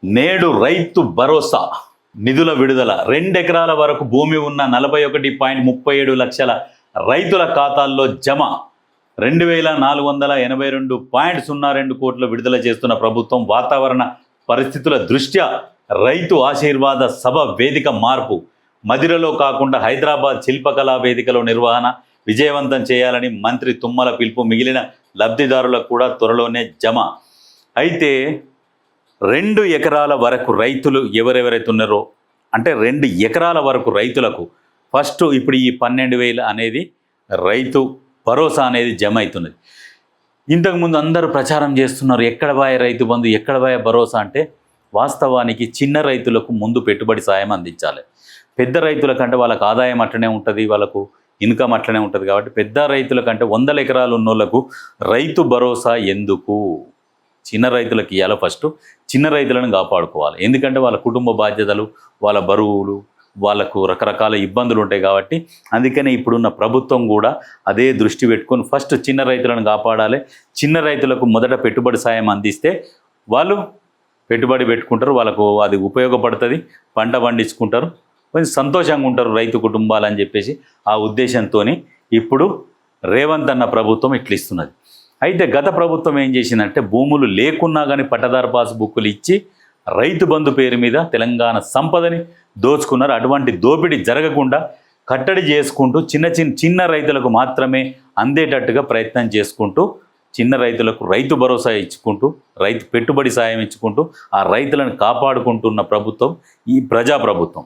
నేడు రైతు భరోసా నిధుల విడుదల 2 ఎకరాల వరకు భూమి ఉన్న 41.37 లక్షల రైతుల ఖాతాల్లో జమ 2482.02 కోట్ల విడుదల చేస్తున్న ప్రభుత్వం. వాతావరణ పరిస్థితుల దృష్ట్యా రైతు ఆశీర్వాద సభ వేదిక మార్పు. మదిరలో కాకుండా హైదరాబాద్ శిల్పకళా వేదికలో నిర్వహణ విజయవంతం చేయాలని మంత్రి తుమ్మల పిలుపు. మిగిలిన లబ్ధిదారులకు కూడా త్వరలోనే జమ. అయితే 2 ఎకరాల వరకు రైతులు ఎవరెవరైతే ఉన్నారో, అంటే 2 ఎకరాల వరకు రైతులకు ఫస్ట్ ఇప్పుడు ఈ 12,000 అనేది రైతు భరోసా అనేది జమ అవుతున్నది. ఇంతకుముందు అందరూ ప్రచారం చేస్తున్నారు ఎక్కడ బాయ రైతు బంధు, ఎక్కడ బాయ భరోసా అంటే, వాస్తవానికి చిన్న రైతులకు ముందు పెట్టుబడి సాయం అందించాలి. పెద్ద రైతుల కంటే వాళ్ళకు ఆదాయం అట్లనే ఉంటుంది, వాళ్ళకు ఇన్కమ్ అట్లనే ఉంటుంది. కాబట్టి పెద్ద రైతుల కంటే 100 ఎకరాలు ఉన్నోళ్లకు రైతు భరోసా ఎందుకు? చిన్న రైతులకు ఇవ్వాలి. ఫస్ట్ చిన్న రైతులను కాపాడుకోవాలి. ఎందుకంటే వాళ్ళ కుటుంబ బాధ్యతలు, వాళ్ళ బరువులు, వాళ్ళకు రకరకాల ఇబ్బందులు ఉంటాయి. కాబట్టి అందుకనే ఇప్పుడున్న ప్రభుత్వం కూడా అదే దృష్టి పెట్టుకొని ఫస్ట్ చిన్న రైతులను కాపాడాలి. చిన్న రైతులకు మొదట పెట్టుబడి సాయం అందిస్తే వాళ్ళు పెట్టుబడి పెట్టుకుంటారు, వాళ్ళకు అది ఉపయోగపడుతుంది, పంట పండించుకుంటారు, కొంచెం సంతోషంగా ఉంటారు రైతు కుటుంబాలు అని చెప్పేసి ఆ ఉద్దేశంతో ఇప్పుడు రేవంత్ అన్న ప్రభుత్వం ఇట్లా ఇస్తున్నది. అయితే గత ప్రభుత్వం ఏం చేసిందంటే, భూములు లేకున్నా కానీ పట్టదారు పాస్ బుక్కులు ఇచ్చి రైతు బంధు పేరు మీద తెలంగాణ సంపదని దోచుకున్నారు. అటువంటి దోపిడీ జరగకుండా కట్టడి చేసుకుంటూ చిన్న రైతులకు మాత్రమే అందేటట్టుగా ప్రయత్నం చేసుకుంటూ, చిన్న రైతులకు రైతు భరోసా ఇచ్చుకుంటూ, రైతు పెట్టుబడి సాయం ఇచ్చుకుంటూ ఆ రైతులను కాపాడుకుంటున్న ప్రభుత్వం ఈ ప్రజాప్రభుత్వం.